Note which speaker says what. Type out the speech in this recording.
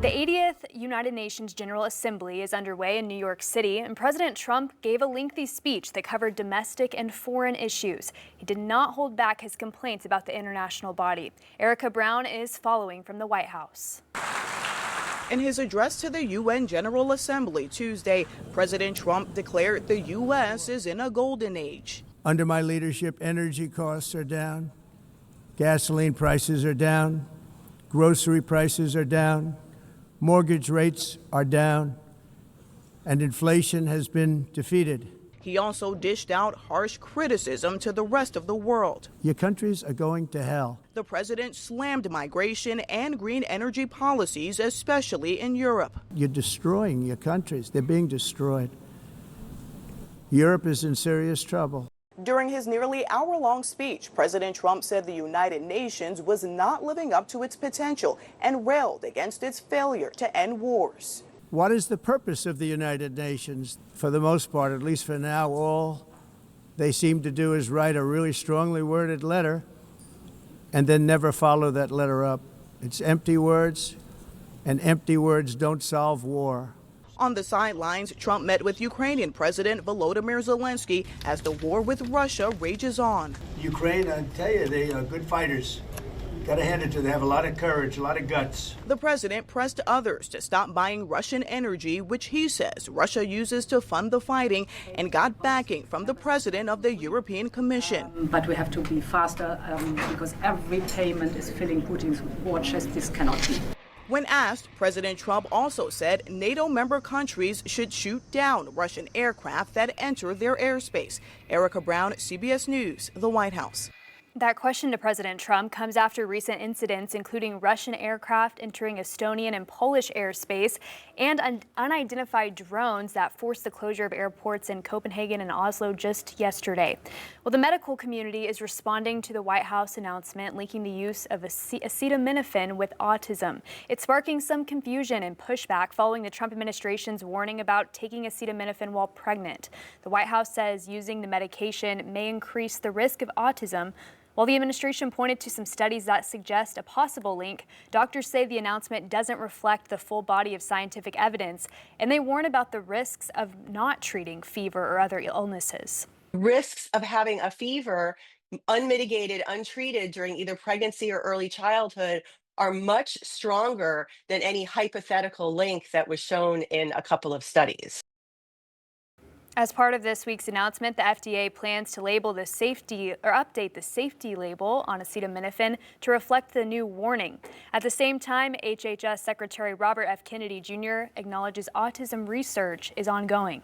Speaker 1: The 80th United Nations General Assembly is underway in New York City, and President Trump gave a lengthy speech that covered domestic and foreign issues. He did not hold back his complaints about the international body. Erica Brown is following from the White House.
Speaker 2: In his address to the UN General Assembly Tuesday, President Trump declared the U.S. is in a golden age.
Speaker 3: Under my leadership, energy costs are down, gasoline prices are down, grocery prices are down, mortgage rates are down, and inflation has been defeated.
Speaker 2: He also dished out harsh criticism to the rest of the world.
Speaker 3: Your countries are going to hell.
Speaker 2: The president slammed migration and green energy policies, especially in Europe.
Speaker 3: You're destroying your countries. They're being destroyed. Europe is in serious trouble.
Speaker 2: During his nearly hour-long speech, President Trump said the United Nations was not living up to its potential and railed against its failure to end wars.
Speaker 3: What is the purpose of the United Nations? For the most part, at least for now, all they seem to do is write a really strongly worded letter and then never follow that letter up. It's empty words, and empty words don't solve war.
Speaker 2: On the sidelines, Trump met with Ukrainian President Volodymyr Zelensky as the war with Russia rages on.
Speaker 3: Ukraine, I tell you, they are good fighters. Got to hand it to them. They have a lot of courage, a lot of guts.
Speaker 2: The president pressed others to stop buying Russian energy, which he says Russia uses to fund the fighting, and got backing from the president of the European Commission.
Speaker 4: But we have to be faster because every payment is filling Putin's war chest. This cannot be.
Speaker 2: When asked, President Trump also said NATO member countries should shoot down Russian aircraft that enter their airspace. Erica Brown, CBS News, the White House.
Speaker 1: That question to President Trump comes after recent incidents, including Russian aircraft entering Estonian and Polish airspace and unidentified drones that forced the closure of airports in Copenhagen and Oslo just yesterday. Well, the medical community is responding to the White House announcement linking the use of acetaminophen with autism. It's sparking some confusion and pushback following the Trump administration's warning about taking acetaminophen while pregnant. The White House says using the medication may increase the risk of autism. While the administration pointed to some studies that suggest a possible link, doctors say the announcement doesn't reflect the full body of scientific evidence, and they warn about the risks of not treating fever or other illnesses.
Speaker 5: Risks of having a fever unmitigated, untreated during either pregnancy or early childhood are much stronger than any hypothetical link that was shown in a couple of studies.
Speaker 1: As part of this week's announcement, the FDA plans to update the safety label on acetaminophen to reflect the new warning. At the same time, HHS Secretary Robert F. Kennedy Jr. acknowledges autism research is ongoing.